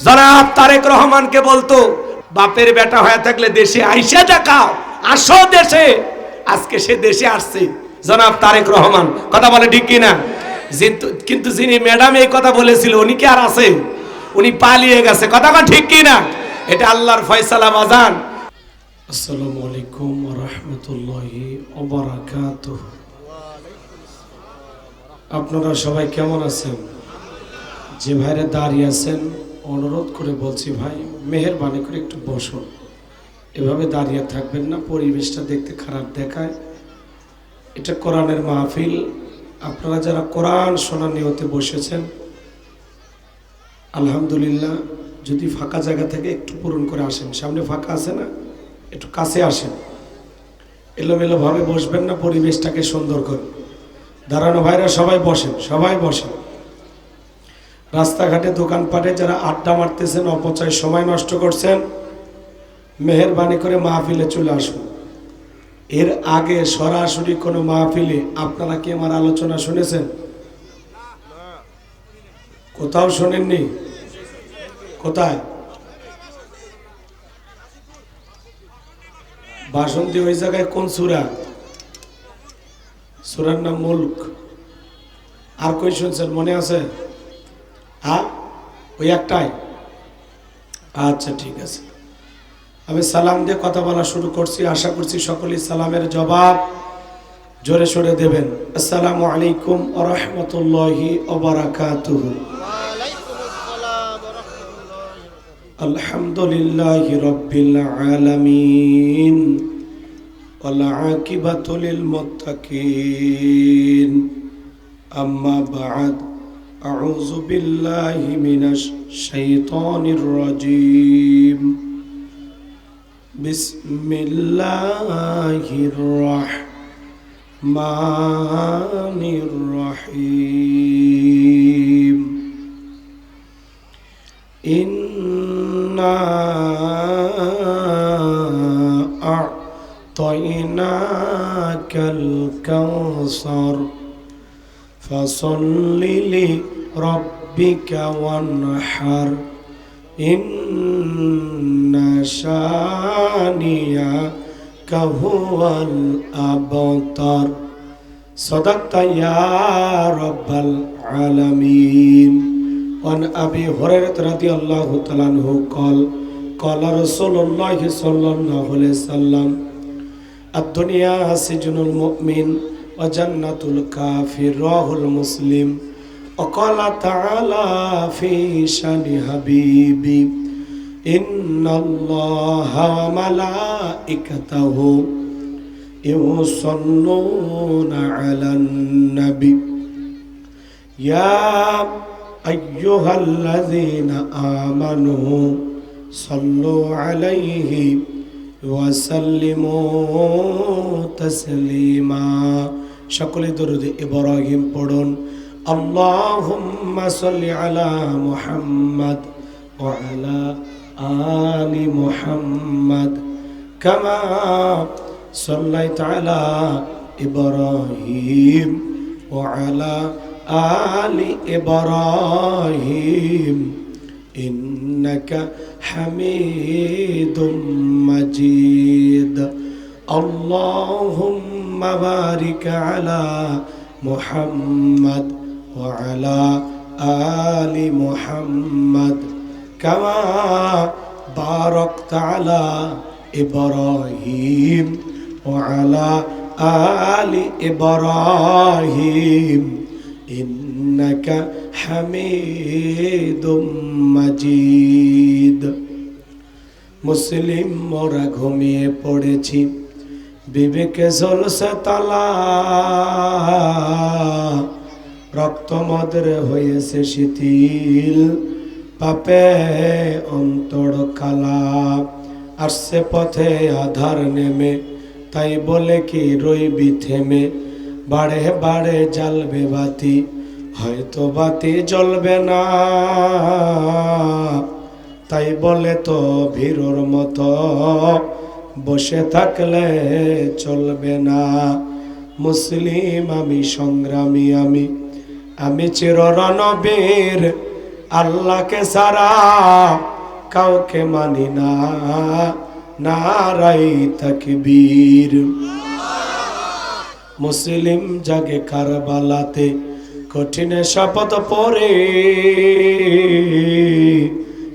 জনাব তারেক রহমানকে বলতো, বাপের বেটা হয়ে থাকলে দেশে আইসা দেখাও, আসো দেশে। আজকে সে দেশে আসছে, জনাব তারেক রহমান। কথা বলে ঠিক কিনা? কিন্তু যিনি ম্যাডাম এই কথা বলেছিল, উনি কি আর আছে? উনি পালিয়ে গেছে। কথা বলে ঠিক কিনা? এটা আল্লাহর ফয়সালা বাজান। আসসালামু আলাইকুম ওয়া রাহমাতুল্লাহি ওয়া বারাকাতুহু। আপনারা সবাই কেমন আছেন? যে ভাইরা দাঁড়িয়ে আছেন, অনুরোধ করে বলছি, ভাই মেহেরবানি করে একটু বসুন। এভাবে দাঁড়িয়ে থাকবেন না, পরিবেশটা দেখতে খারাপ দেখায়। এটা কোরআনের মাহফিল। আপনারা যারা কোরআন শোনার নিয়তে বসেছেন, আলহামদুলিল্লাহ, যদি ফাঁকা জায়গা থেকে একটু পূরণ করে আসেন। সামনে ফাঁকা আছে না? একটু কাছে আসেন। এলোমেলোভাবে বসবেন না, পরিবেশটাকে সুন্দর করুন। দাঁড়ানো ভাইরা সবাই বসেন, সবাই বসেন। রাস্তাঘাটে দোকানপাটে যারা আড্ডা মারতেছেন, অপচয় সময় নষ্ট করছেন, মেহেরবানি করে মাহফিলে চলে আসুন। এর আগে সরাসরি কোনো মাহফিলে আপনারা কি আমার আলোচনা শুনেছেন? কোথাও শোনেননি? কোথায়? বাসন্তী ওই জায়গায় কোন সূরা? সূরার নাম মুলক। আর কই শুনছেন, মনে আছে? হ্যাঁ, ওই একটাই। আচ্ছা, ঠিক আছে। আমি সালাম দিয়ে কথা বলা শুরু করছি। আশা করছি সকলেই সালামের জবাব জোরে সোরে দেবেন। আসসালামু আলাইকুম ওয়া রাহমাতুল্লাহি ওয়া বারাকাতুহু। আলহামদুলিল্লাহি রাব্বিল আলামিন ওয়াল আকিবাতু লিল মুত্তাকিন। আম্মা বা'দ, আউযু বিল্লাহি মিনাশ শাইতানির রাজীম। বিসমিল্লাহির রাহমানির রহিম। ইন্না আ'তাইনাকাল কাউসার ফাসাল্লি লিরাব্বিকা ওয়ানহার ইন্না শানিয়াকা হুয়াল আবতার। সাদাকতা ইয়া রাব্বাল আলামিন। ওয়ান আবি হুরায়রা রাদিয়াল্লাহু তাআলা আনহু قال قال رسول الله صلى الله عليه وسلم الدنيا سجن المؤمن وجنة الكافر. رواه مسلم. وقال تعالى في شان حبيبي إن الله وملائكته يصلون على النبي يا أيها الذين آمنوا صلوا عليه وسلموا تسليما. সকলে দরুদ ইব্রাহিম পড়ুন। اللهم صل على محمد وعلى آل محمد كما صليت على إبراهيم وعلى آل إبراهيم إنك حميد مجيد. اللهم بارك على محمد وعلى آل محمد كما باركت على إبراهيم وعلى آل إبراهيم إنك حميد مجيد. মুসলিম মোরা ঘুমিয়ে পড়েছি, বিবেকে জ্বলছে তালা, রক্ত মদের হয়েছে শিথিল, পাপে অন্তর কালা। আসছে পথে আধার নেমে, তাই বলে কি রইবি থেমে, বাড়ে বাড়ে জ্বালবে বাতি, হয়তো বাতি জ্বলবে না, তাই বলে তো ভীরুর মতো বসে থাকলে চলবে না। মুসলিম আমি, সংগ্রামী আমি, আমি চির রণবীর, আল্লাহকে সারা কাউকে মানি না, নারাই তাকবীর। মুসলিম জাগে কারবালাতে কঠিন শপথ পরে,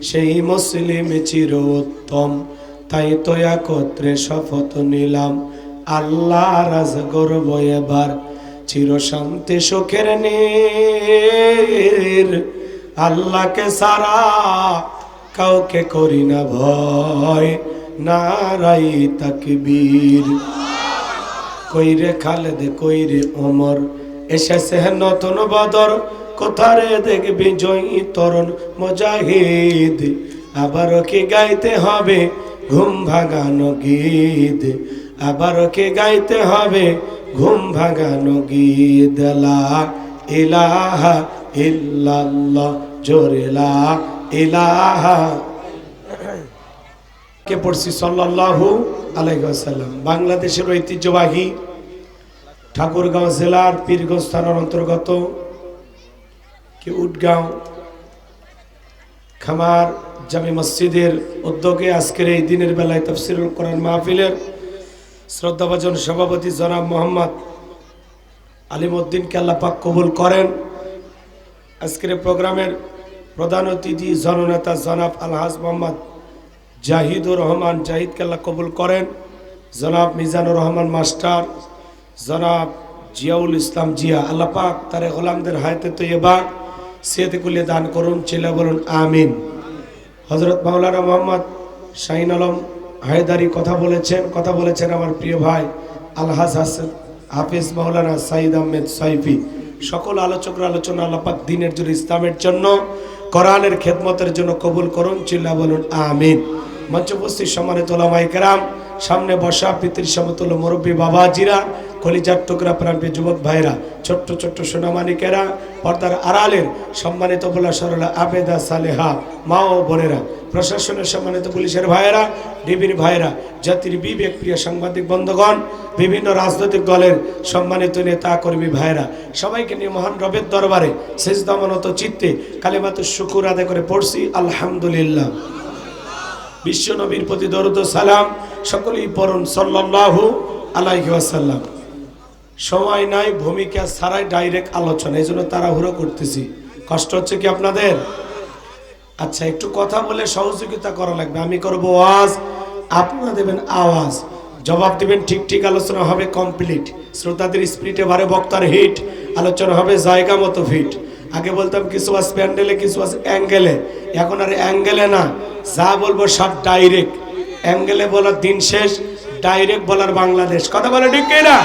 সেই মুসলিম চির উত্তম, তাই তো একত্রে শপথ নিলাম, আল্লাহ রাজ গর্ব এবার চির শান্তি সুখের নীর। আল্লাহকে সারা কাউকে করি না ভয়, নারাই তাকবীর। কইরে খালেদ কইরে ওমর, এসেছে নতুন বদর, কোথারে দেখবি জয়ী তরুণ মুজাহিদ। আবারও কি গাইতে হবে ঘুম ভাঙানো গীত, আবারও কি গাইতে হবে ঘুম ভাঙানো গীত। লা ইলাহা ইল্লাল্লাহ, জোরে লা ইলাহা। কে পড়ছি সাল্লাল্লাহু আলাইহি ওয়াসাল্লাম। বাংলাদেশের ঐতিহ্যবাহী ঠাকুরগাঁও জেলার পীরগঞ্জ থানার অন্তর্গত উটগাঁও খামার জামি মসজিদের উদ্যোগে আজকের এই দিনের বেলায় তাফসীরুল কোরআন মাহফিলের শ্রদ্ধাভাজন সভাপতি জনাব মোহাম্মদ আলিমউদ্দিনকে আল্লাহ পাক কবুল করেন। আজকের প্রোগ্রামের প্রধান অতিথি জননেতা জনাব আলহাজ মোহাম্মদ জাহিদুর রহমান জাহিদকে আল্লাহ কবুল করেন। জনাব মিজানুর রহমান মাস্টার, জনাব জিয়াউল ইসলাম জিয়া, আল্লাহ পাক তার গোলামদের হায়াতে তৈয়বা সেহতে কুলিয়ে দান করুন, চিল্লা বলুন আমিন। হযরত মাওলানা মোহাম্মদ শাহিন আলম হায়দারি কথা বলেছেন আমার প্রিয় ভাই আলহাজ হাফিজ মাওলানা সাইদ আহমেদ সাইফি। সকল আলোচকরা আলোচনা আল্লাহ পাক দ্বীনের জন্য, ইসলামের জন্য, কোরআনের খেদমতের জন্য কবুল করুন, চিল্লা বলুন আমিন। মঞ্চে উপস্থিত সম্মানিত ওলামায়ে কেরাম, সামনে বসা পিতৃ সমতুল্য মুরব্বী বাবাজিরা, কলিজার টুকরা প্রাণপ্রিয় যুবক ভাইরা, ছোট্ট ছোট্ট সোনামানিকেরা, পর্দার আড়ালের সম্মানিত বলা সরলা আবেদা সালেহা মা ও বোনেরা, প্রশাসনের সম্মানিত পুলিশের ভাইয়েরা, ডিবির ভাইয়েরা, জাতির বিবেক প্রিয় সাংবাদিক বন্ধুগণ, বিভিন্ন রাজনৈতিক দলের সম্মানিত নেতা কর্মী ভাইয়েরা, সবাইকে নিয়ে মহান রবের দরবারে সিজদামনত চিত্তে কালিমাতুশ শুকুর আদায় করে পড়ছি আলহামদুলিল্লাহ। বিশ্ব নবীর প্রতি দরুদ ও সালাম সকলেই পড়ুন সাল্লাল্লাহু আলাইহি ওয়াসাল্লাম। সময় নাই, ভূমিকা ছাড়াই ডাইরেক্ট আলোচনা, এই জন্য তাড়াহুড়ো করতেছি। কষ্ট হচ্ছে কি আপনাদের? আচ্ছা, একটু কথা বলে সহযোগিতা করা লাগবে। আমি করব ওয়াজ, আপনারা দেবেন আওয়াজ, জবাব দিবেন ঠিক ঠিক, আলোচনা হবে কমপ্লিট। শ্রোতাদের স্পিরিটে ভারে বক্তার হিট, আলোচনা হবে জায়গা মতো ফিট। আগে বলতাম কিছু আছে প্যান্ডেলে, কিছু আছে অ্যাঙ্গেলে, এখন আর অ্যাঙ্গেলে না, যা বলবো সব ডাইরেক্ট। অ্যাঙ্গেলে বলার দিন শেষ, ডাইরেক্ট বলার বাংলাদেশ। কথা বলে ঠিক কিনা?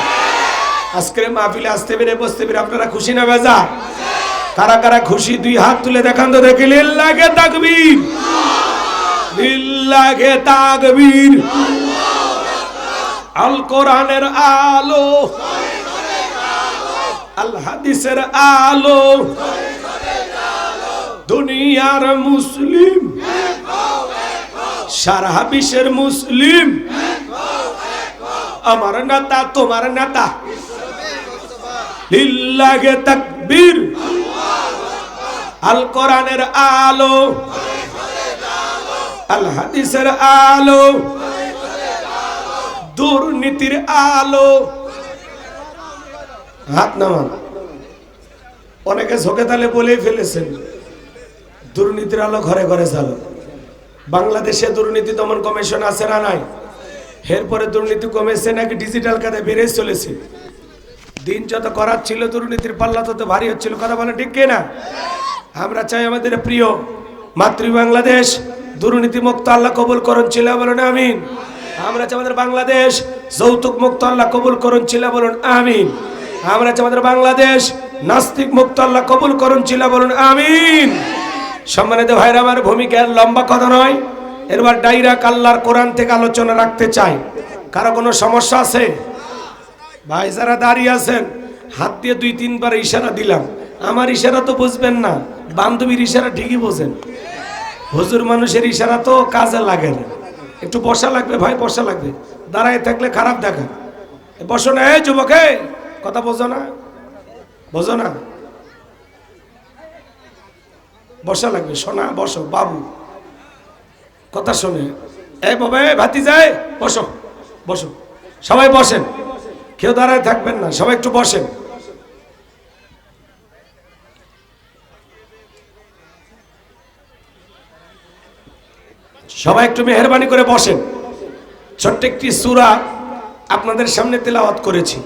আজকের মাহফিলে আসতে পেরে বসতে পেরে আপনারা খুশি না বেজা? কারা কারা খুশি দুই হাত তুলে দেখান তো দেখি। লিল্লাহে তাকবীর, লিল্লাহে তাকবীর। আল কোরআনের আলো, আল হাদিসের আলো, দুনিয়ার মুসলিম, সারা বিশ্বের মুসলিম, আমার নেতা তোমার নেতা। লিল্লাহে তাকবীর। আল কোরআনের আলো, আল হাদিসের আলো, দুর্নীতির আলো। হাত নামান। অনেকে ঝোঁকে তালে বলেই ফেলেছেন দুর্নীতির আলো ঘরে ঘরে চালো। বাংলাদেশে দুর্নীতি দমন কমিশন আছে না নাই? এরপরে দুর্নীতি কমেছে নাকি ডিজিটাল কাজে বেড়ে চলেছে? দিন যত করার ছিল দুর্নীতির পাল্লা তত ভারী হচ্ছিল। কথা বলে ঠিক কিনা? আমরা চাই আমাদের প্রিয় মাতৃ বাংলাদেশ দুর্নীতি মুক্ত, আল্লাহ কবুল করুন, চিল্লা বলুন আমিন। আমরা চাই আমাদের বাংলাদেশ যৌতুক মুক্ত, আল্লাহ কবুল করুন, চিল্লা বলুন আমিন। আমরা চাই আমাদের বাংলাদেশ নাস্তিক মুক্ত, আল্লাহ কবুল করুন, চিল্লা বলুন আমিন। সম্মানিত ভাইরা আমার, ভূমিকা লম্বা কথা নয়, এবার ডাইরেক্ট আল্লাহর কোরআন থেকে আলোচনা রাখতে চাই। কারো কোনো সমস্যা আছে? ভাই যারা দাঁড়িয়ে আছেন, হাত দিয়ে 2-3 বার ইশারা দিলাম। আমার ইশারা তো বুঝবেন না, বান্ধবীর ইশারা ঠিকই বোঝেন। হুজুর মানুষের ইশারা তো কাজে লাগে না। একটু বসা লাগবে ভাই, বসা লাগবে। দাঁড়ায় থাকলে খারাপ দেখা। বসো না, এই যুবকে কথা বোঝো না, বোঝো না? বসা লাগবে, সোনা বসো, বাবু কথা শোনে, এই বাবা ভাতি যায়, বসো বসো, সবাই বসেন, কেউ দাঁড়ায় থাকবেন না, সবাই একটু বসেন। সবাই একটু মেহেরবানি করে বসেন। ছোট্ট একটি সূরা আপনাদের সামনে তেলাওয়াত করেছি,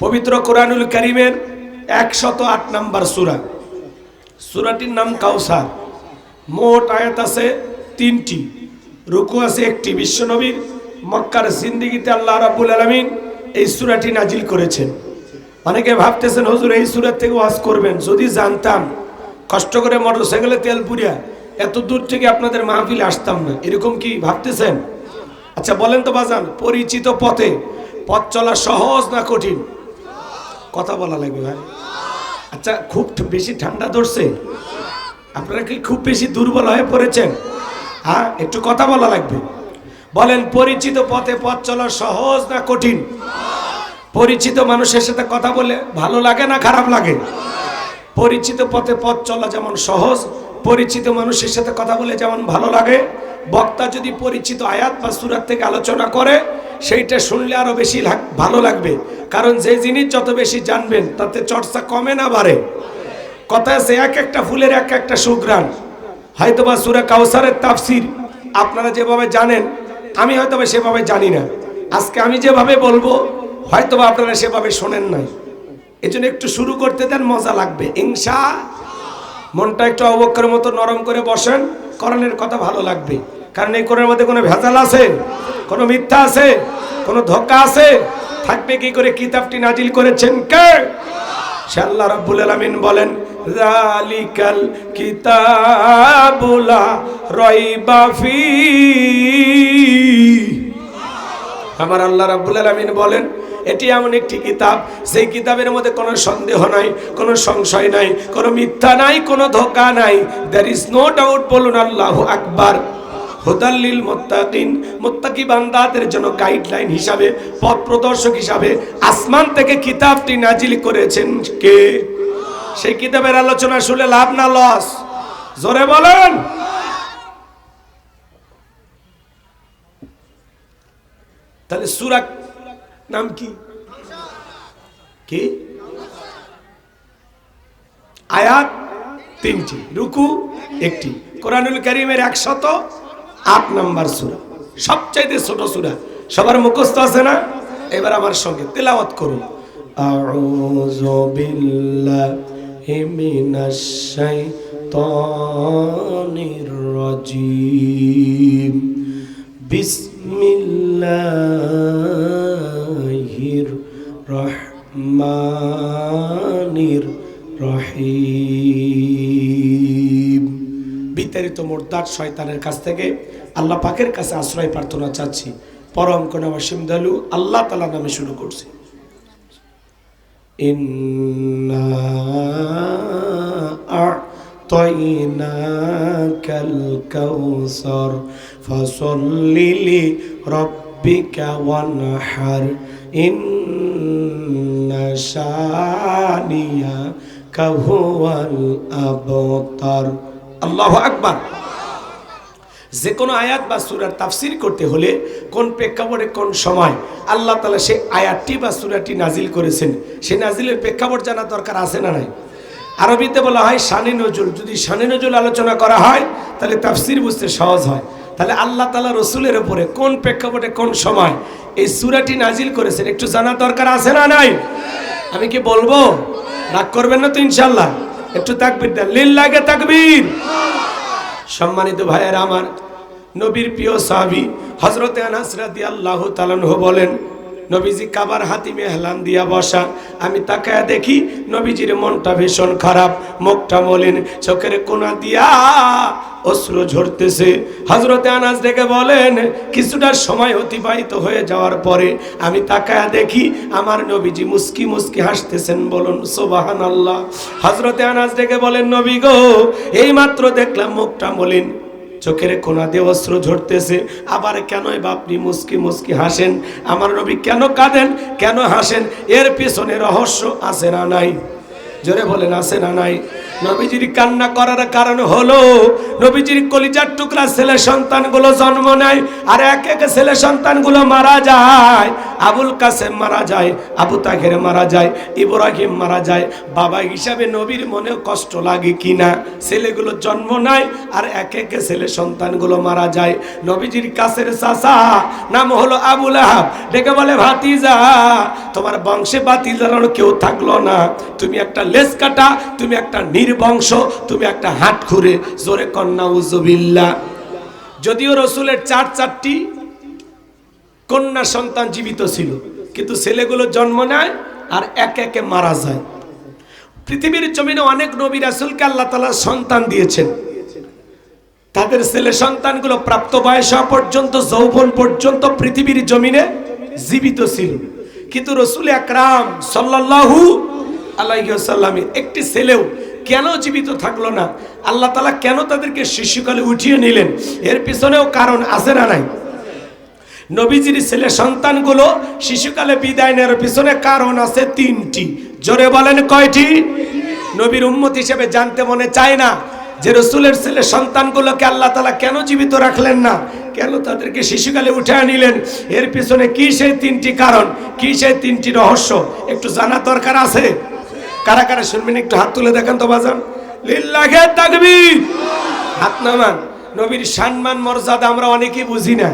পবিত্র কোরআনুল কারীমের 108 নম্বর সূরা। সূরাটির নাম কাউসার। মোট আয়াত আছে 3টি, রুকু আছে 1টি। বিশ্বনবীর মক্কার জিন্দেগিতে আল্লাহ রাব্বুল আলামিন এই সূরাটি নাজিল করেছেন। অনেকে ভাবতেছেন হুজুর এই সূরা থেকে ওয়াজ করবেন, যদি জানতাম কষ্ট করে মোটরসাইকেলে তেল পুরিয়া এত দূর থেকে আপনাদের মাহফিলে আসতাম না, এরকম কি ভাবতেছেন? আচ্ছা বলেন তো বাজান, পরিচিত পথে পথ চলা সহজ না কঠিন? কথা বলা লাগবে ভাই। আচ্ছা খুব বেশি ঠান্ডা ধরছে? আপনারা কি খুব বেশি দুর্বল হয়ে পড়েছেন? হ্যাঁ, একটু কথা বলা লাগবে। বলেন, পরিচিত পথে পথ চলা সহজ না কঠিন? পরিচিত মানুষের সাথে কথা বলে ভালো লাগে না খারাপ লাগে? পরিচিত পথে পথ চলা যেমন সহজ, পরিচিত মানুষের সাথে কথা বলে যেমন ভালো লাগে। বক্তা যদি পরিচিত আয়াত বা সূরা থেকে আলোচনা করে, সেইটা শুনলে আরো বেশি ভালো লাগবে, কারণ যে জিনিস যত বেশি জানবেন তাতে চর্চা কমে না বাড়ে। কথা আছে, এক একটা ফুলের এক একটা সুঘ্রাণ। হয়তোবা সূরা কাউসারের তাফসীর আপনারা যেভাবে জানেন, আমি হয়তোবা সেভাবে জানি না। আজকে আমি যেভাবে বলবো হয়তোবা আপনারা সেভাবে শোনেন নাই, এজন্য একটু শুরু করতে দেন, মজা লাগবে ইনশাআল্লাহ। মনটা একটু অবক্ষের মতো নরম করে বসেন, কোরআনের কথা ভালো লাগবে। কারণ এই কোরআনের মধ্যে কোনো ভেজাল আছে, কোনো মিথ্যা আছে, কোনো ধোঁকা আছে? থাকবে কি করে? কিতাবটি নাজিল করেছেন কে? আল্লাহ রাব্বুল আলামিন বলেন, যালিকাল কিতাবু লা রাইবা ফি। আমার আল্লাহ রাব্বুল আলামিন বলেন, এটি এমন একটি কিতাব, সেই কিতাবের মধ্যে কোনো সন্দেহ নাই, কোনো সংশয় নাই, কোনো মিথ্যা নাই, কোনো ধোঁকা নাই। There is no doubt. বলুন আল্লাহু আকবার। হুদাল্লিল মুত্তাকিন, মুত্তাকি বান্দাদের জন্য গাইডলাইন হিসাবে, পথ প্রদর্শক হিসাবে আসমান থেকে কিতাবটি নাজিল করেছেন কে? সেই কিতাবের আলোচনা শুনে লাভ না লস? জোরে বলেন। তাহলে সূরা নাম কি? কি? আয়াত 3টি, রুকু 1টি। কোরআনুল কারীমের 108 নম্বর সূরা, সবচাইতে ছোট সূরা। সবার মুখস্থ আছে না? এবার আমার সঙ্গে তেলাওয়াত করুন। আউযু বিল্লাহি মিনাশ শাইতানির রাজীম। বিসমিল্লাহির রহমানির রহিম। বিতাড়িত মুরতাদ শয়তানের কাছ থেকে আল্লাহ পাকের কাছে আশ্রয় প্রার্থনা চাচ্ছি। পরম করুণাময় দয়ালু আল্লাহ তাআলা নামে শুরু করছি। ইন্না আ'তাইনাকাল কাউসার ফাসাল্লি লিরাব্বিকা ওয়ানহার ইন্না শানিয়াকা হুয়াল আবতার। আল্লাহু আকবার। যে কোনো আয়াত বা সূরার তাফসীর করতে হলে কোন প্রেক্ষাপটে কোন সময় আল্লাহ তাআলা সেই আয়াতটি বা সূরাটি নাজিল করেছেন, সেই নাজিলের প্রেক্ষাপট জানা দরকার আছে না নাই? আরবিতে বলা হয় শানে নজুল। যদি শানে নজুল আলোচনা করা হয় তাহলে তাফসীর বুঝতে সহজ হয়। তাহলে আল্লাহ তাআলা রসুলের উপরে কোন প্রেক্ষাপটে কোন সময় এই সূরাটি নাজিল করেছেন একটু জানা দরকার আছে না নাই? আমি কি বলবো? রাগ করবেন না তো ইনশাআল্লাহ? একটু তাকবীর দেন, লিল্লাহি তাকবীর। সম্মানিত ভাইয়েরা আমার, নবীর প্রিয় সাহাবী হযরত আনাস রাদিয়াল্লাহু তাআলা আনহু বলেন, নবীজি কাবার হাতিমে হেলান দিয়া বসা, আমি তাকায়া দেখি নবীজির মনটা ভীষণ খারাপ, মুখটা মলিন, চোখের কোনা দিয়া অশ্রু ঝরতেছে। হযরত আনাস ডেকে বলেন, কিছুটা সময় অতিবাহিত হয়ে যাওয়ার পরে আমি তাকায়া দেখি আমার নবীজি মুস্কি মুস্কি হাসতেছেন। বলুন সুবহানাল্লাহ। হযরত আনাস ডেকে বলেন, নবী গো, এই মাত্র দেখলাম মুখটা মলিন, চোখের কোনা দিয়ে অশ্রু ঝরতেছে, আবার কেনই বা আপনি মুস্কি মুস্কি হাসেন? আমার নবী কেন কাঁদেন, কেন হাসেন? এর পেছনে রহস্য আছে না নাই? জোরে বলেন, আছে না নাই? নবীজির কান্না করার কারণ হলো নবীজির কলিজার টুকরা ছেলে সন্তানগুলো জন্ম নেয় আর এক এক ছেলে সন্তানগুলো মারা যায়। আবুল কাসেম মারা যায়, আবু তাহের মারা যায়, ইব্রাহিম মারা যায়। বাবা হিসাবে নবীর মনে কষ্ট লাগে কিনা? ছেলেগুলো জন্ম নেয় আর এক এক ছেলে সন্তানগুলো মারা যায়। নবীজির কাছের চাচা নাম হলো আবু লাহাব ডেকে বলে, ভাতিজা তোমার বংশে ভাতিজার কেউ থাকলো না, তুমি একটা লেজ কাটা, তুমি একটা নির্বংশ, তুমি একটা হাত খুরে। জোরে কন্যা উজুবিল্লাহ। যদিও রসুলের চারটি কন্যা সন্তান জীবিত ছিল, কিন্তু ছেলেগুলো জন্ম নেয় আর এক একে মারা যায়। পৃথিবীর জমিনে অনেক নবী রাসূলকে আল্লাহ তাআলা সন্তান দিয়েছেন, তাদের ছেলে সন্তানগুলো প্রাপ্ত বয়স হওয়া পর্যন্ত, যৌবন পর্যন্ত পৃথিবীর জমিনে জীবিত ছিল। কিন্তু রসুল আকরাম সাল্লাল্লাহু আলাইহি ওয়াসাল্লামের একটি ছেলেও কেন জীবিত থাকলো না? আল্লাহ তাআলা কেন তাদেরকে শিশুকালে উঠিয়ে নিলেন? এর পিছনেও কারণ আছে না নাই? নবীজির ছেলে সন্তানগুলো শিশুকালে বিদায় নেওয়ার পিছনে কারণ আছে তিনটি। জোরে বলেন কয়টি? নবীর উম্মত হিসেবে জানতে মনে চায় না যে রসুলের ছেলে সন্তানগুলোকে আল্লাহ তাআলা কেন জীবিত রাখলেন না, কেন তাদেরকে শিশুকালে উঠিয়ে নিলেন? এর পিছনে কি সেই তিনটি কারণ, কি সেই তিনটি রহস্য একটু জানা দরকার আছে। কারা কারা শুনবেন একটু হাত তুলে দেখেন তো বাজান। লিল্লাহি তাকবীর। হাত নামান। নবীর সম্মান মর্যাদা আমরা অনেকেই বুঝি না।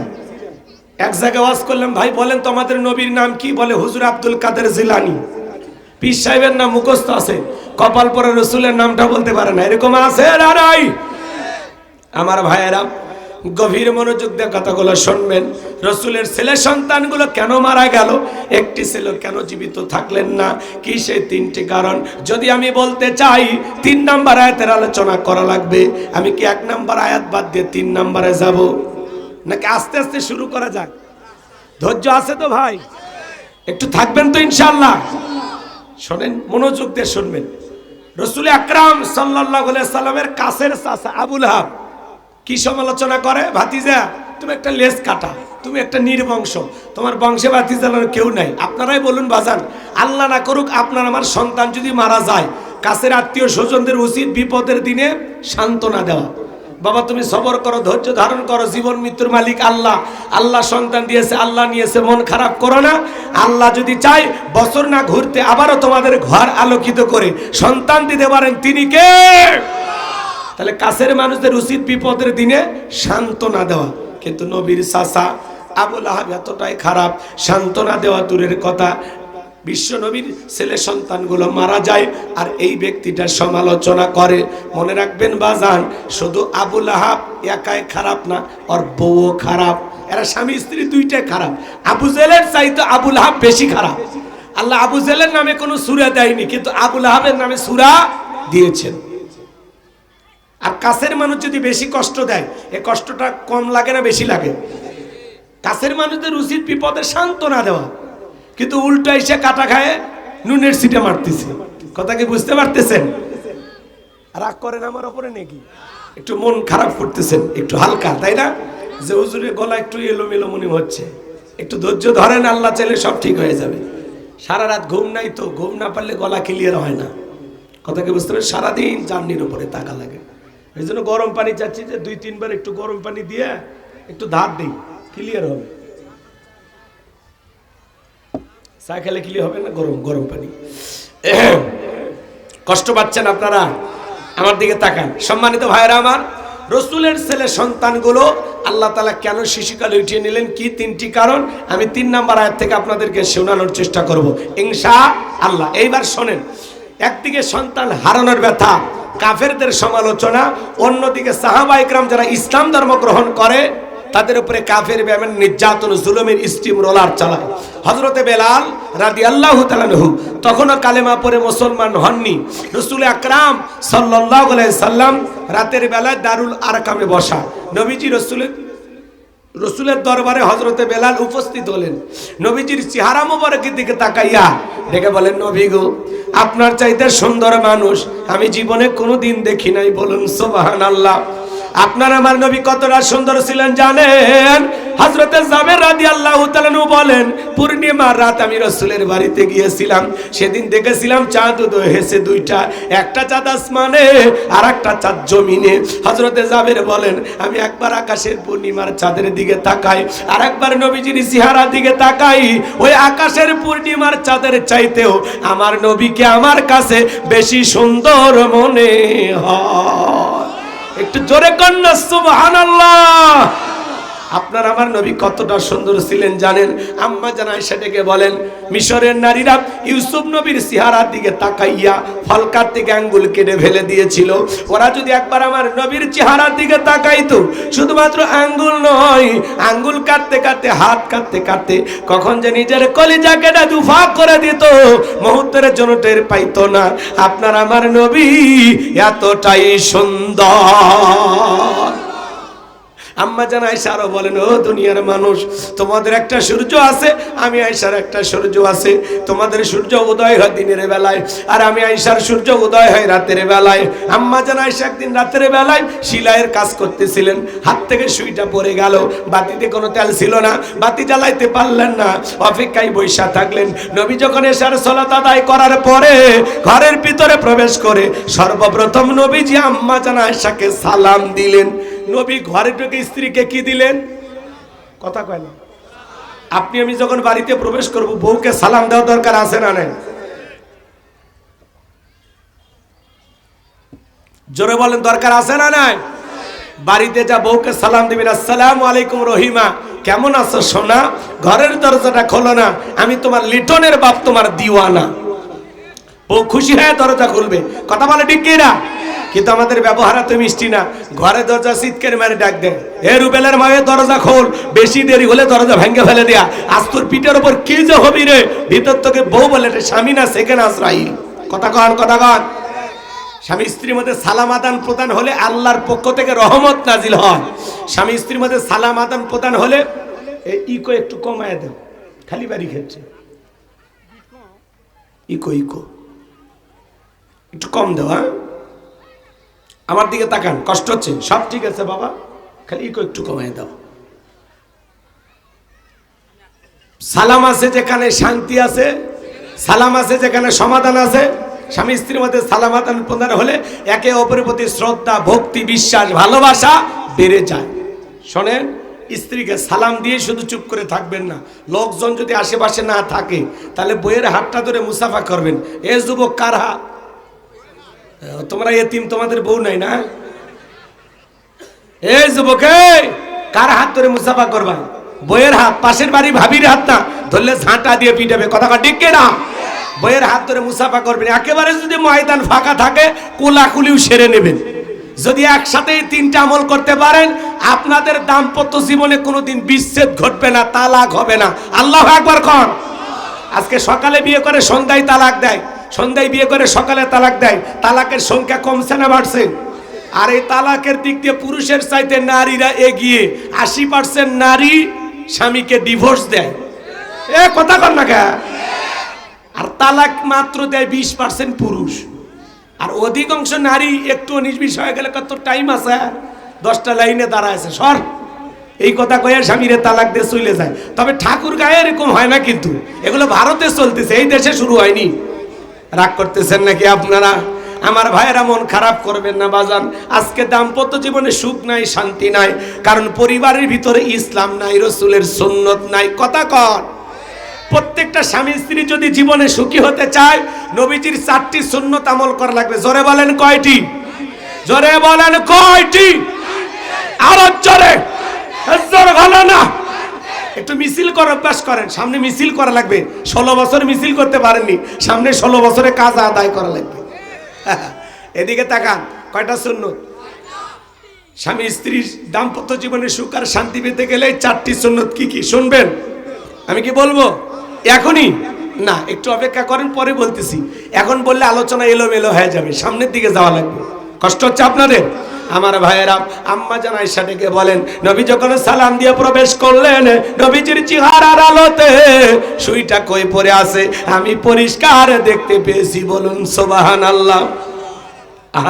এক জায়গায় ওয়াজ করলাম, ভাই বলেন তো আমাদের নবীর নাম কি? বলে হুজুর আব্দুল কাদের জিলানী। পীর সাহেবের নাম মুখস্থ আছে, কপাল পরে রসুলের নামটা বলতে পারে না, এরকম আছে না নাই? আমার ভাইয়েরা গভীর মনোযোগ দিয়ে কথাগুলো শুনবেন। রসুলের ছেলে সন্তানগুলো কেন মারা গেল? একটি ছেলে কেন জীবিত থাকলেন না? কি সেই তিনটি কারণ? যদি আমি বলতে চাই 3 নাম্বার আয়াতের আলোচনা করা লাগবে, আমি কি 1 নাম্বার আয়াত বাদ দিয়ে 3 নাম্বারে যাব, নাকি আস্তে আস্তে শুরু করা যাক? ধৈর্য আছে তো ভাই? একটু থাকবেন তো ইনশাআল্লাহ? শোনেন, মনোযোগ দিয়ে শুনবেন। রসুল আকরাম সাল্লাল্লাহু আলাইহি সাল্লামের কাছের চাচা আবু লাহাব কি সমালোচনা করে? ভাতিজা তুমি একটা লেজ কাটা, তুমি একটা নির্বংশ, তোমার বংশে ভাতিজার কেউ নাই। আপনারাই বলুন বাজান, আল্লাহ না করুক আপনার আমার সন্তান যদি মারা যায়, কাছের আত্মীয় স্বজনদের উচিত বিপদের দিনে সান্ত্বনা দেওয়া। বাবা তুমি সবর করো, ধৈর্য ধারণ করো, জীবন মৃত্যুর মালিক আল্লাহ, আল্লাহ সন্তান দিয়েছে, আল্লাহ নিয়েছে, মন খারাপ করো না। আল্লাহ যদি চায় বছর না ঘুরতে আবারও তোমাদের ঘর আলোকিত করে সন্তান দিতে পারেন, তিনি কে? তাহলে কাছের মানুষদের উচিত বিপদের দিনে সান্ত্বনা দেওয়া। কিন্তু নবীর চাচা আবু লাহাব এতটাই খারাপ, সান্ত্বনা দেওয়া দূরের কথা, বিশ্ব নবীর ছেলে সন্তানগুলো মারা যায় আর এই ব্যক্তিটা সমালোচনা করে। মনে রাখবেন বাজান, শুধু আবু লাহাব একাই খারাপ না, ওর বউও খারাপ। এরা স্বামী স্ত্রী দুইটাই খারাপ। আবু জেলের চাইতে আবু লাহাব বেশি খারাপ। আল্লাহ আবু জেলের নামে কোনো সূরা দেয়নি, কিন্তু আবু লাহাবের নামে সূরা দিয়েছেন। আর কাছের মানুষ যদি বেশি কষ্ট দেয়, এই কষ্টটা কম লাগে না বেশি লাগে? কাছের মানুষদের উচিত বিপদে সান্ত্বনা দেওয়া, কিন্তু উল্টা এসে কাটা খায় নুনের সিটে মারতেছে। কথা কি বুঝতে পারতেছেন? রাগ করেন আমার উপরে নাকি? একটু মন খারাপ করতেছেন, একটু হালকা, তাই না? যে হুজুরের গলা একটু এলোমেলো মনে হচ্ছে, একটু ধৈর্য ধরেন, আল্লাহ চাইলে সব ঠিক হয়ে যাবে। সারা রাত ঘুম নাই তো, ঘুম না পারলে গলা ক্লিয়ার হয় না। কথা কি বুঝতে পারেন? সারাদিন জার্নির উপরে তাকা লাগে। এই জন্য গরম পানি চাচ্ছি যে 2-3 বার একটু গরম পানি দিয়ে একটু ধার দিই, ক্লিয়ার হবে। চা খেলে ক্লিয়ার হবে না? গরম গরম পানি। কষ্ট পাচ্ছেন আপনারা? আমার দিকে তাকান। সম্মানিত ভাইরা আমার, রসুলের ছেলে সন্তানগুলো আল্লাহ তাআলা কেন শিশুকালে উঠিয়ে নিলেন, কি 3টি কারণ আমি 3 নাম্বার আয়াত থেকে আপনাদেরকে শোনানোর চেষ্টা করব ইনশাআল্লাহ। এইবার শোনেন, একদিকে সন্তান হারানোর ব্যথা, কাফেরদের সমালোচনা, অন্যদিকে সাহাবা ইকরাম যারা ইসলাম ধর্ম গ্রহণ করে তাদের উপরে কাফের বেঈমান নির্যাতন জুলুমের স্টিম রোলার চালায়। হযরতে বেলাল রাদিয়াল্লাহু তাআলা আনহু তখনও কালেমা পড়ে মুসলমান হননি। রাসূল আকরাম সাল্লাল্লাহু আলাইহি সাল্লাম রাতের বেলায় দারুল আরকামে বসা, নবীজি রসুলের দরবারে হযরতে বেলাল উপস্থিত হলেন। নবীজির চেহারা মোবারকের দিকে তাকাইয়া ডেকে বলেন, নবী গো, আপনার চাইতে সুন্দর মানুষ আমি জীবনে কোনোদিন দেখি নাই। বলুন সুবহানাল্লাহ। আপনার আমার নবী কতটা সুন্দর ছিলেন জানেন? হযরতে জাবের রাদিয়াল্লাহু তাআলা আনহু বলেন, পূর্ণিমার রাত আমি রাসূলের বাড়িতে গিয়েছিলাম, সেদিন দেখেছিলাম চাঁদ উদয় হয়েছে দুইটা, একটা চাঁদ আসমানে আর একটা চাঁদ জমিনে। হযরতে জাবের বলেন, আমি একবার আকাশের পূর্ণিমার চাঁদের দিকে তাকাই, আর একবার নবীজির চেহারার দিকে তাকাই, ওই আকাশের পূর্ণিমার চাঁদের চাইতেও আমার নবীকে আমার কাছে বেশি সুন্দর মনে হয়। একটু জোরে কন্যা সুবহানাল্লাহ। আপনার আমার নবী কতটা সুন্দর ছিলেন জানেন? আম্মা জান আয়েশা ডেকে বলেন, মিশরের নারীরা ইউসুফ নবীর চেহারার দিকে তাকাইয়া ফলকার থেকে আঙ্গুল কেটে ফেলে দিয়েছিল। ওরা যদি একবার আমার নবীর চেহারার দিকে তাকাইতো, শুধুমাত্র আঙ্গুল নয়, আঙ্গুল কাটতে কাটতে, হাত কাটতে কাটতে কখন যে নিজের কলিজা কেটে দুফাক করে দিত, মুহূর্তের জন্য টের পাইতো না। আপনার আমার নবী এতটাই সুন্দর। আম্মা জান আয়েশা আরো বলেন, ও দুনিয়ার মানুষ, তোমাদের একটা সূর্য আছে, আমি আয়েশার একটা সূর্য আছে। তোমাদের সূর্য উদয় হয় দিনের বেলায়, আর আমি আয়েশার সূর্য উদয় হয় রাতের বেলায়। আম্মা জান আয়েশা একদিন রাতের বেলায় সিলাইয়ের কাজ করতেছিলেন, হাত থেকে সুইটা পড়ে গেল, বাতিতে কোনো তেল ছিল না, বাতি জ্বালাইতে পারলেন না, অপেক্ষায় বৈশা থাকলেন। নবী যখন এশার সালাত আদায় করার পরে ঘরের ভিতরে প্রবেশ করে সর্বপ্রথম নবীজি আম্মা জান আয়েশাকে সালাম দিলেন। নবী ঘরে ঢুকে স্ত্রীকে কি দিলেন? কথা কয় না। আপনি আমি যখন বাড়িতে প্রবেশ করব, বউকে সালাম দেওয়া দরকার আছে না নাই? জোরে বলেন, দরকার আছে না নাই? বাড়িতে যা বউকে সালাম দিবেন, আসসালামু আলাইকুম রহিমা, কেমন আছো সোনা? ঘরের দরজাটা খোলো না, আমি তোমার লিটনের বাপ, তোমার দিওয়ানা। বউ খুশি হয়ে দরজা খুলবে। কথা বলে ঠিক কি না? কিন্তু আমাদের ব্যবহার এত মিষ্টি না। ঘরে দরজা চিৎকার মেরে ডাক দেয়, এ রুবেলের মায়ের দরজা খোল, বেশি দেরি হলে দরজা ভেঙে ফেলে দেয়া, আজ তোর পিঠের উপর কি যে হবি রে। ভিতর থেকে বউ বলে, স্বামী না সেকেন্ড আজরাইল। কথা কন, কথা কন। স্বামী স্ত্রীর মধ্যে সালাম আদান প্রদান হলে আল্লাহর পক্ষ থেকে রহমত নাজিল হয়। স্বামী স্ত্রীর মধ্যে সালাম আদান প্রদান হলে ইকো একটু কমায় দেও, খালি বাড়ি খেচ্ছে, ইকো ইকো একটু কম দেও। হ্যাঁ, আমার দিকে তাকান, কষ্ট হচ্ছে? সব ঠিক আছে বাবা, খালি ইকো একটু কমায় দাও। সালাম আছে যেখানে শান্তি আছে, সালাম আছে যেখানে সমাধান আছে। স্বামী স্ত্রীর মধ্যে সালাম আদান প্রদান হলে একে অপরের প্রতি শ্রদ্ধা, ভক্তি, বিশ্বাস, ভালোবাসা বেড়ে যায়। শোনেন, স্ত্রীকে সালাম দিয়ে শুধু চুপ করে থাকবেন না। লোকজন যদি আশেপাশে না থাকে তাহলে বইয়ের হাতটা ধরে মুসাফা করবেন। এ যুবক, কার হাত? তোমরা এতিম, তোমাদের বউ নাই না? এই যুবক, কার হাত ধরে মুসাফা করবা? বইয়ের হাত, পাশের বাড়ি ভাবির হাত না, ধরলে ঝাঁটা দিয়ে পিটাবে। কথা ঠিক না? বইয়ের হাত ধরে মুসাফা করবেন। একেবারে যদি ময়দান ফাঁকা থাকে কোলাকুলিও সেরে নেবেন। যদি একসাথে তিনটা আমল করতে পারেন, আপনাদের দাম্পত্য জীবনে কোনোদিন বিচ্ছেদ ঘটবে না, তালাক হবে না। আল্লাহু আকবার কন। আজকে সকালে বিয়ে করে সন্ধ্যায় তালাক দেয়, সন্ধ্যায় বিয়ে করে সকালে তালাক দেয়। তালাকের সংখ্যা কমছে না বাড়ছে? আর এই তালাকের দিক দিয়ে পুরুষের চাইতে নারীরা এগিয়ে। 80% নারী স্বামীকে ডিভোর্স দেয়। এ কথা কর না কে? আর তালাক মাত্র দেয় 20% পুরুষ। আর অধিকাংশ নারী একটু 19-20 হয়ে গেলে কত টাইম আছে, 10টা লাইনে দাঁড়ায় সর, এই কথা কয়ে স্বামীরে তালাক দিয়ে চলে যায়। তবে ঠাকুর গায়ে এরকম হয় না, কিন্তু এগুলো ভারতে চলতেছে, এই দেশে শুরু হয়নি। রাগ করতেছেন নাকি আপনারা? আমার ভাইয়েরা, মন খারাপ করবেন না বাজান। আজকে দাম্পত্য জীবনে সুখ নাই, শান্তি নাই, কারণ পরিবারের ভিতরে ইসলাম নাই, রসুলের সুন্নত নাই। কথা কর। প্রত্যেকটা স্বামী স্ত্রী যদি জীবনে সুখী হতে চায়, নবীজির 4টি সুন্নত আমল করা লাগবে। জোরে বলেন কয়টি? জোরে বলেন কয়টি? আরো জোরে, জোরে ভালো না। একটু মিছিল করে অভ্যাস করেন। সামনে মিছিল করা লাগবে। 16 বছর মিছিল করতে পারেননি, সামনে 16 বছরে কাজ আদায় করা লাগবে। এদিকে তাকান, কয়টা সুন্নত? স্বামী স্ত্রীর দাম্পত্য জীবনে সুখ আর শান্তি পেতে গেলে 4টি সুন্নত কি কি শুনবেন? আমি কি বলবো এখনই? না, একটু অপেক্ষা করেন, পরে বলতেছি। এখন বললে আলোচনা এলোমেলো হয়ে যাবে, সামনের দিকে যাওয়া লাগবে। কষ্ট হচ্ছে আপনাদের? আমার ভাইয়েরা, আম্মা জান আয়েশা ডেকে বলেন, নবী যখন সালাম দিয়ে প্রবেশ করলেন, নবীজির চেহারার আলোতে সুইটা কই পড়ে আছে আমি পরিষ্কার দেখতে পেয়েছি। বলুন সুবহানাল্লাহ।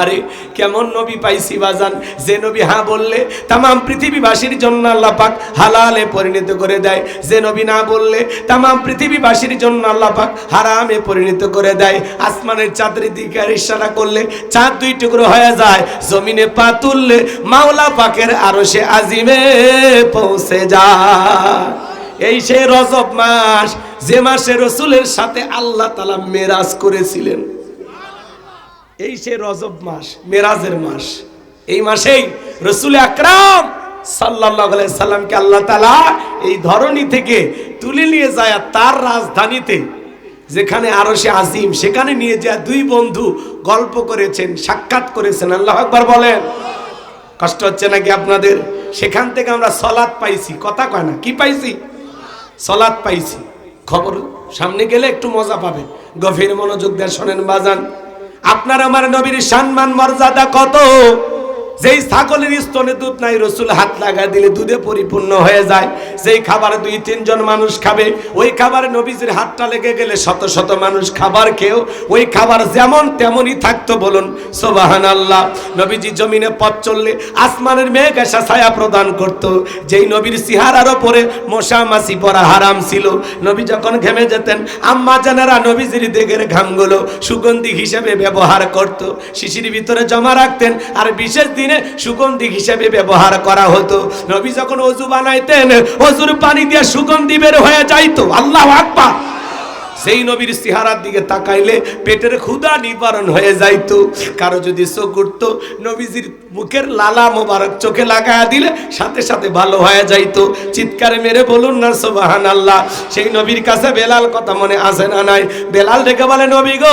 আরে কেমন নবী পাইছি বাজান, যে নবী হ্যাঁ বললে তামাম পৃথিবীবাসীর জন্য আল্লাহ পাক হালালে পরিণত করে দেয়, যে নবী না বললে তামাম পৃথিবীবাসীর জন্য আল্লাহ পাক হারামে পরিণত করে দেয়। আসমানের চাঁদের দিকে ইশারা করলে চাঁদ দুই টুকরো হয়ে যায়, জমিনে পা তুললে মাওলা পাকের আরশে আজিমে পৌঁছে যায়। এই সেই রজব মাস, যে মাসে রাসূলের সাথে আল্লাহ তাআলা মেরাজ করেছিলেন। এই সেই রজব মাস, মেরাজের মাস। এই মাসেই রাসূল আকরাম সাল্লাল্লাহু আলাইহি সাল্লামকে আল্লাহ তাআলা এই ধরনী থেকে তুলে নিয়ে যায় তার রাজধানীতে, যেখানে আরশে আজিম, সেখানে নিয়ে যায় দুই বন্ধু গল্প করেছেন, সাক্ষাৎ করেছেন। আল্লাহু আকবার বলেন। কষ্ট হচ্ছে নাকি আপনাদের? সেখান থেকে আমরা সালাত পাইছি, কথা কয় না, কি পাইছি? সালাত পাইছি। খবর সামনে গেলে একটু মজা পাবেন, গভীর মনোযোগ দিয়ে শোনেন বাজান। আপনার আমার নবীর সম্মান মর্যাদা কত! যেই ছাগলের স্তনে দুধ নাই, রাসূল হাত লাগায় দিলে দুধে পরিপূর্ণ হয়ে যায়। যেই খাবার 2-3 জন মানুষ খাবে, ওই খাবারে নবীজির হাতটা লেগে গেলে শত শত মানুষ খাবার খেয়েও ওই খাবার যেমন তেমনই থাকতো। বলুন সুবহানাল্লাহ। নবীজি জমিনে পথ চললে আসমানের মেঘ এসে ছায়া প্রদান করত। যেই নবীর চেহারার উপরে মশা মাছি পড়া হারাম ছিল, নবী যখন ঘেমে যেতেন, আম্মা জানেরা নবীজির দেহের ঘামগুলো সুগন্ধি হিসেবে ব্যবহার করত, শিশির ভিতরে জমা রাখতেন, আর বিশেষ দিনে সুগন্ধি হিসেবে ব্যবহার করা হতো। নবী যখন ওযু বানাইতেন, ওযুর পানি দিয়ে সুগন্ধি বের হয়ে যাইতো। আল্লাহু আকবার। সেই নবীর চেহারার দিকে তাকাইলে পেটের ক্ষুধা নিবারণ হয়ে যাইতো। কারো যদি চোখ উঠতো, নবীজির মুখের লালা মোবারক চোখে লাগায়া দিলে সাথে সাথে ভালো হয়ে যাইতো। চিৎকারে মেরে বলুন না সুবহানাল্লাহ। সেই নবীর কাছে বেলাল কথা মনে আসে না নাই? বেলাল ডেকে বলে, নবী গো,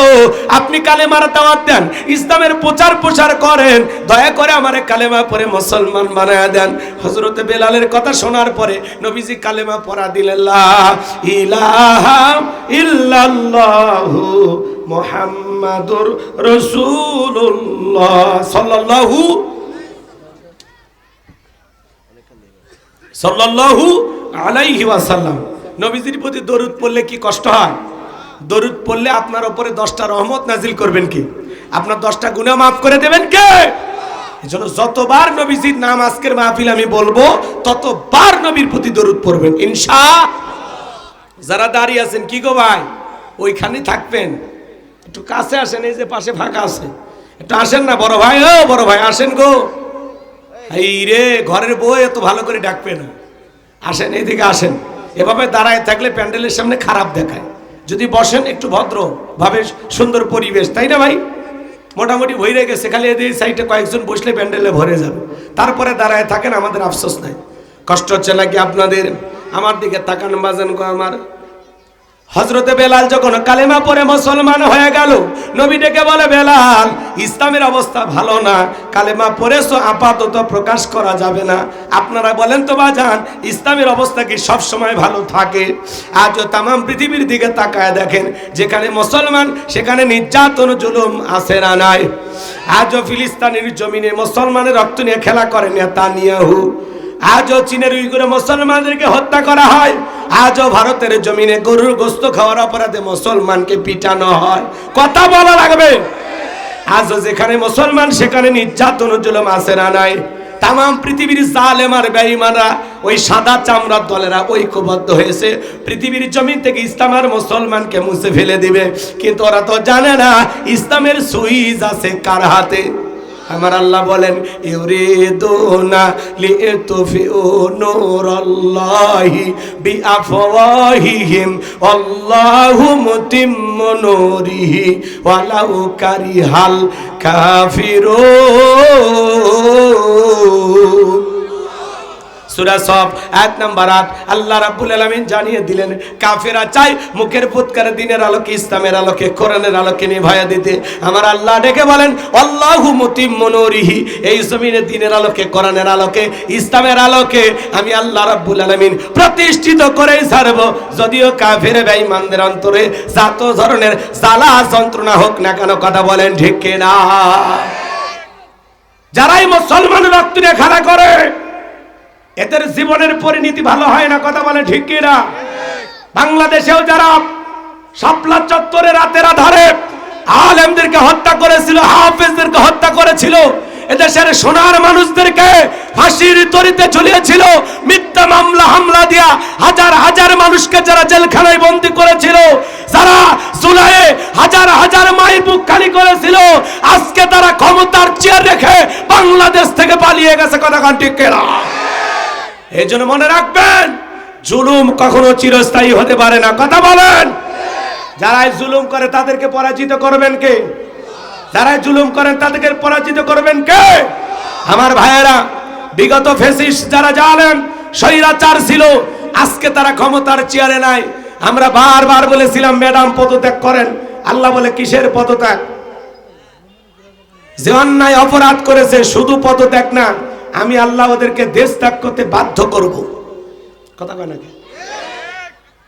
আপনি কালেমার দাওয়াত দেন, ইসলামের প্রচার প্রসার করেন, দয়া করে আমারে কালেমা পড়ে মুসলমান বানায়া দেন। হযরতে বেলালের কথা শোনার পরে নবীজি কালেমা পড়া দিলেন, লা ইলাহা ইল্লাল্লাহু মুহাম্মাদুর রাসূলুল্লাহ সাল্লাল্লাহু আলাইহি ওয়াসাল্লাম। নবীজির প্রতি দরুদ পড়লে কি কষ্ট হয়? দরুদ পড়লে আপনার উপরে 10টা রহমত নাজিল করবেন কি? আপনার 10টা গুনাহ মাফ করে দেবেন কে? এজন্য যতবার নবীজির নাম আজকের মাহফিল আমি বলবো, ততবার নবীর প্রতি দরুদ পড়বেন ইনশাআল্লাহ। যারা দাঁড়িয়ে আছেন, কি গো ভাই, ওইখানে থাকবেন, একটু কাছে আসেন, এই যে পাশে ফাঁকা আছে, একটু আসেন না বড় ভাই। ও বড় ভাই আসেন গো। এই রে, ঘরের বউ এত ভালো করে ডাকবে না, আসেন এইদিকে আসেন। এভাবে দাঁড়ায় থাকলে প্যান্ডেলের সামনে খারাপ দেখায়। যদি বসেন একটু ভদ্র ভাবে, সুন্দর পরিবেশ, তাই না ভাই? মোটামুটি ভরে গেছে, খালি এই সাইডে কয়েকজন বসলে প্যান্ডেলে ভরে যাবে। তারপরে দাঁড়ায় থাকেন, আমাদের আফসোস নাই। কষ্ট হচ্ছে নাকি আপনাদের? আমার দিকে তাকান বাজান গো আমার। হযরতে বেলাল যখন কালেমা পড়ে মুসলমান হয়ে গেল, নবী ডেকে বলে, বেলাল, ইসলামের অবস্থা ভালো না, কালেমা পড়েছো, আপাতত প্রকাশ করা যাবে না। আপনারা বলেন তো বাজান, ইসলামের অবস্থা কি সব সময় ভালো থাকে? আজও তামাম পৃথিবীর দিকে তাকায় দেখেন, যেখানে মুসলমান সেখানে নির্যাতন জুলুম আছে না নাই? আজও ফিলিস্তিনের জমিনে মুসলমানের রক্ত নিয়ে খেলা করে নেতানিয়াহু। আজও চীনের উইগুরে মুসলমানদেরকে হত্যা করা হয়। আজও ভারতের জমিনে গরুর গোশত খাওয়ার অপরাধে মুসলমানকে পিটানো হয়। কথা বলা লাগবে। আজও যেখানে মুসলমান সেখানে নির্যাতন জুলুম আছে না নাই? তামাম পৃথিবীর জালেম আর বেঈমানরা, ওই সাদা চামড়ার দলেরা ঐক্যবদ্ধ হয়েছে পৃথিবীর জমিন থেকে ইসলাম আর মুসলমানকে মুছে ফেলে দিবে। কিন্তু ওরা তো জানে না ইসলামের সুইচ আছে কার হাতে। আমার আল্লাহ বলেন, ইউরিদুনা লিতুফিউ নূরাল্লাহি বিআফওয়াহিহিম আল্লাহু মুতিম্মু নূরিহি ওয়ালাউ কারিহাল কাফিরুন। সূরা সফ আয়াত নাম্বার 8 আল্লাহ রাব্বুল আলামিন জানিয়ে দিলেন, কাফেররা চায় মুখের ফুৎকারে দিনের আলোকে, ইসলামের আলোকে, কোরআনের আলোকে নিভায়া দিতে। আমার আল্লাহ ডেকে বলেন, আল্লাহু মুতিম্মু নূরিহি, এই জমিনে দিনের আলোকে, কোরআনের আলোকে, ইসলামের আলোকে আমি আল্লাহ রাব্বুল আলামিন প্রতিষ্ঠিত করেই ছাড়ব। যদিও কাফের বেঈমানদের অন্তরে যত ধরনের জ্বালা যন্ত্রণা হোক না কেন, কথা বলেন ঠিক কিনা? যারাই মুসলমান রক্ত নিয়ে খেলা করে, এদের জীবনের পরিণতি ভালো হয় না, কথা বলে ঠিক কিনা? বাংলাদেশেও যারা শাপলা চত্বরে রাতের আধারে আলেমদেরকে হত্যা করেছিল, হাফেজদেরকে হত্যা করেছিল, এদেশের সোনার মানুষদেরকে ফাঁসির দড়িতে ঝুলিয়েছিল, মিথ্যা মামলা হামলা দিয়া হাজার হাজার মানুষকে যারা জেলখানায় বন্দী করেছিল, যারা জুলাইয়ে হাজার হাজার মায়ের বুক খালি করেছিল, আজকে তারা ক্ষমতার চেয়ার রেখে বাংলাদেশ থেকে পালিয়ে গেছে। কথা কান ঠিক কিনা? এই জন্য মনে রাখবেন, জুলুম কখনো চিরস্থায়ী হতে পারে না। কথা বলেন। যারা জুলুম করে তাদেরকে পরাজিত করবেন কে? যারা জুলুম করেন তাদেরকে পরাজিত করবেন কে? আমার ভাইয়েরা, বিগত ফ্যাসিস্ট যারা জালেম স্বৈরাচার ছিল, আজকে তারা ক্ষমতার চেয়ারে নাই। আমরা বারবার বলেছিলাম ম্যাডাম পদত্যাগ করেন। আল্লাহ বলে কিসের পদত্যাগ? যে অন্যায় অপরাধ করেছে শুধু পদত্যাগ না, আমি আল্লাহ ওদেরকে দেশ ত্যাগ করতে বাধ্য করব। কথা কয় নাকি?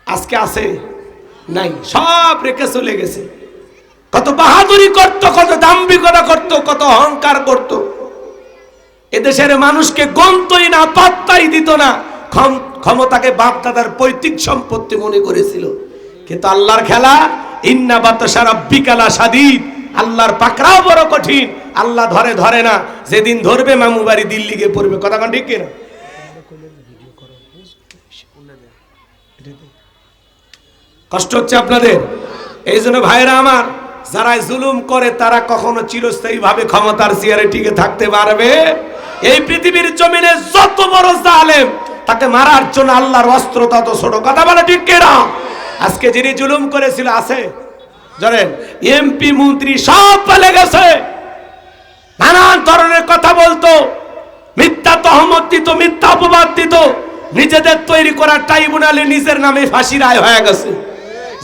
আজকে আছে নাই, সব রেখে চলে গেছে। কত বাহাদুরি করত, কত দাম্ভিকতা করত, কত অহংকার করত। এদেশের মানুষকে গন্তই না, পাত্তাই দিত না। ক্ষমতাকে বাপ দাদার পৈতৃক সম্পত্তি মনে করেছিল। কিন্তু আল্লাহর খেলা, ইন্না বাতশা রাব্বিকা লাশাদীদ, আল্লাহর পাকড়াও বড় কঠিন। আল্লাহ ধরে ধরে না, যেদিন ধরবে মামু বাড়ি দিল্লি গিয়ে পড়বে। কথা কোন ঠিক কিনা? কষ্ট হচ্ছে আপনাদের? এই জন্য ভাইরা আমার, যারা জুলুম করে তারা কখনো চিরস্থায়ী ভাবে ক্ষমতার চেয়ারে টিকে থাকতে পারবে? এই পৃথিবীর জমিনে যত বড় জালেম, তাকে মারার জন্য আল্লাহর অস্ত্র তত ছোট। কথা বলে ঠিক কিনা? আজকে যিনি জুলুম করেছিল আছে জানেন, এমপি মন্ত্রী সব পালে গেছে। নানান ধরনের কথা বলতো, মিথ্যা তহমত দিত, মিথ্যা অপবাদ দিত। নিজেদের তৈরি করা ট্রাইব্যুনালে নিজের নামে ফাঁসির রায় হয়ে গেছে।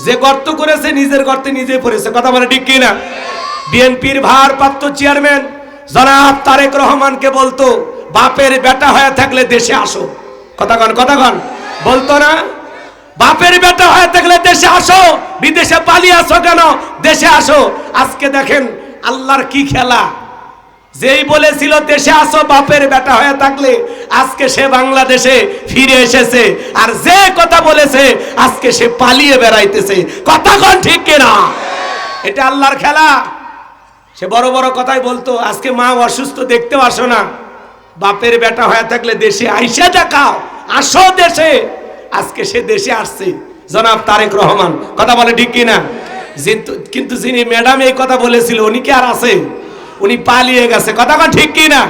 যে গর্ত করেছে নিজের গর্তে নিজে পড়েছে। কথা বলে ঠিক কিনা? বিএনপির ভারপ্রাপ্ত চেয়ারম্যান জনাব তারেক রহমানকে বলতো, বাপের বেটা হয়ে থাকলে দেশে আসো। কথা কন, কথা কন। বলতো না, বাপের বেটা হয়ে থাকলে দেশে আসো, বিদেশে পালিয়ে আসো কেন? দেশে আসো। আজকে দেখেন আল্লাহর কি খেলা। যেই বলেছিল দেশে আসো বাপের বেটা হয়ে থাকলে, আজকে সে বাংলাদেশে ফিরে এসেছে। আর যে কথা বলেছে আজকে সে পালিয়ে বেড়াইতেছে। কথা কোন ঠিক কিনা? এটা আল্লাহর খেলা। সে বড় বড় কথাই বলতো, আজকে মা অসুস্থ, দেখতেও আসো না। বাপের বেটা হয়ে থাকলে দেশে আইসা দেখাও, আসো দেশে। আজকে সে দেশে আসছে, জনাব তারেক রহমান। কথা বলে ঠিক কিনা? কিন্তু যিনি ম্যাডাম এই কথা বলেছিল, উনি কি আর আছে? উনি পালিয়ে গেছে। কথা কন ঠিক কিনা?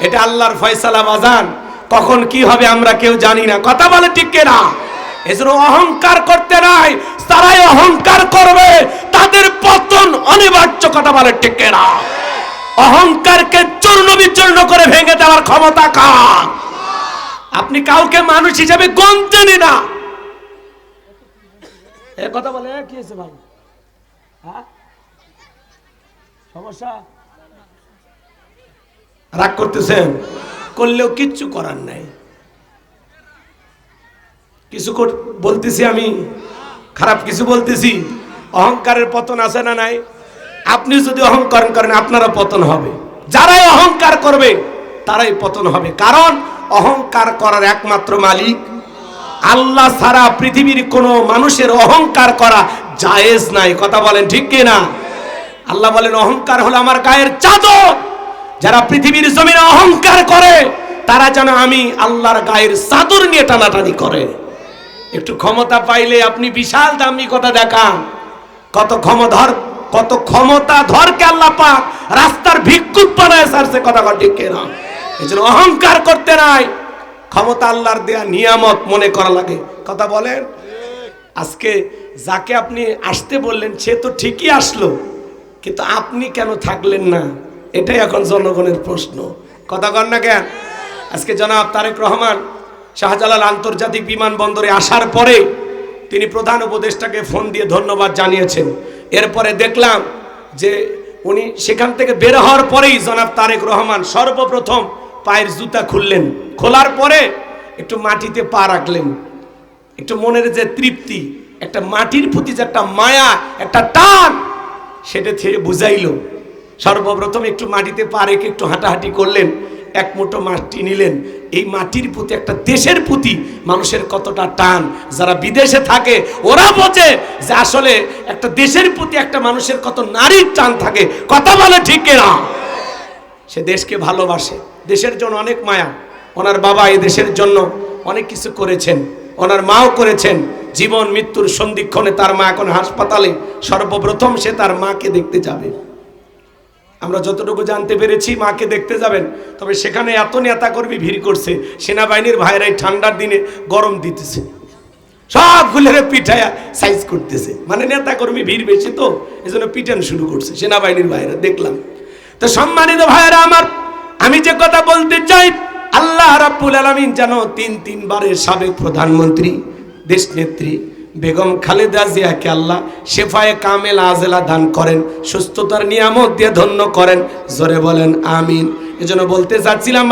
এটা আল্লাহর ফয়সালা বাজান। কখন কি হবে আমরা কেউ জানি না। কথা বলে ঠিক কিনা? এজন্য অহংকার করতে নাই, তারাই অহংকার করবে, তাদের পতন অনিবার্য। কথা বলে ঠিক কিনা? অহংকারকে চূর্ণ বিচূর্ণ করে ভেঙে দেওয়ার ক্ষমতা কার? আপনি কাউকে মানুষ হিসেবে গণতেনি না। এ কথা বলে কি হয়েছে ভাই? হ্যাঁ, সমস্যা? রাগ করতেছেন? করলেও কিচ্ছু করার নাই। কিছু বলতেছি আমি, খারাপ কিছু বলতেছি? অহংকারের পতন আছে না নাই? আপনি যদি অহংকার করেন আপনারা পতন হবে। যারাই অহংকার করবে তারাই পতন হবে। কারণ অহংকার করার একমাত্র মালিক আল্লাহ ছাড়া পৃথিবীর কোনো মানুষের অহংকার করা জায়েজ নাই। কথা বলেন ঠিক কিনা? আল্লাহ বলেন অহংকার হলো আমার গায়ের চাদর। যারা পৃথিবীর জমিনে অহংকার করে তারা যেন আমি আল্লাহর গায়ের চাদর নিয়ে টানাটানি করে। একটু ক্ষমতা পাইলে আপনি বিশাল দাম্ভিকতা দেখান। কত ক্ষমতা ধরকে আল্লাহ পাক রাস্তার ভিক্ষুক বানায় ছাড়ছে। কথা ঠিক কিনা? এজন্য অহংকার করতে নাই। ক্ষমতা আল্লাহর দেয়া নিয়ামত মনে করা লাগে। কথা বলেন। আজকে যাকে আপনি আসতে বললেন সে তো ঠিকই আসলো, কিন্তু আপনি কেন থাকলেন না? এটাই এখন জনগণের প্রশ্ন। কথা কন না কেন? আজকে জনাব তারেক রহমান শাহজালাল আন্তর্জাতিক বিমানবন্দরে আসার পরে তিনি প্রধান উপদেষ্টাকে ফোন দিয়ে ধন্যবাদ জানিয়েছেন। এরপরে দেখলাম যে উনি সেখান থেকে বের হওয়ার পরেই জনাব তারেক রহমান সর্বপ্রথম পায়ের জুতা খুললেন। খোলার পরে একটু মাটিতে পা রাখলেন। একটু মনের যে তৃপ্তি, একটা মাটির প্রতি যে একটা মায়া, একটা টান, সেটা থেকে বুঝাইল। সর্বপ্রথম একটু মাটিতে পা রেখে একটু হাঁটাহাঁটি করলেন। এক মুঠো মাটি নিলেন। এই মাটির প্রতি, একটা দেশের প্রতি মানুষের কতটা টান। যারা বিদেশে থাকে ওরা বোঝে যে আসলে একটা দেশের প্রতি একটা মানুষের কত নারীর টান থাকে। কথা বলে ঠিক কিনা? সে দেশকে ভালোবাসে, দেশের জন্য অনেক মায়া। ওনার বাবা এই দেশের জন্য অনেক কিছু করেছেন, ওনার মাও করেছেন। জীবন মৃত্যুর সন্ধিক্ষণে তার মা এখন হাসপাতালে, সর্বপ্রথম সে তার মাকে দেখতে যাবে। আমরা যতটুকু জানতে পেরেছি মাকে দেখতে যাবেন, তবে সেখানে এত নেতাকর্মী ভিড় করছে, সেনাবাহিনীর ভাইরাই ঠান্ডার দিনে গরম দিতেছে, সবগুলোরে পিঠায়া সাইজ করতেছে। মানে নেতাকর্মী ভিড় বেশি তো এই জন্য পিটান শুরু করছে সেনাবাহিনীর ভাইরা, দেখলাম। তো সম্মানিত ভাইরা আমার, আমি যে কথা বলতে চাই, আল্লাহ রাব্বুল আলামিন যেন তিনবারের সাবেক প্রধানমন্ত্রী দেশনেত্রী বেগম খালেদা জিয়াকে আল্লাহ শেফায়ে কামেল আজেলা দান করেন, সুস্থতার নিয়ামত দিয়ে ধন্য করেন। জোরে বলেন আমিন। এজন্য বলতে চাচ্ছিলাম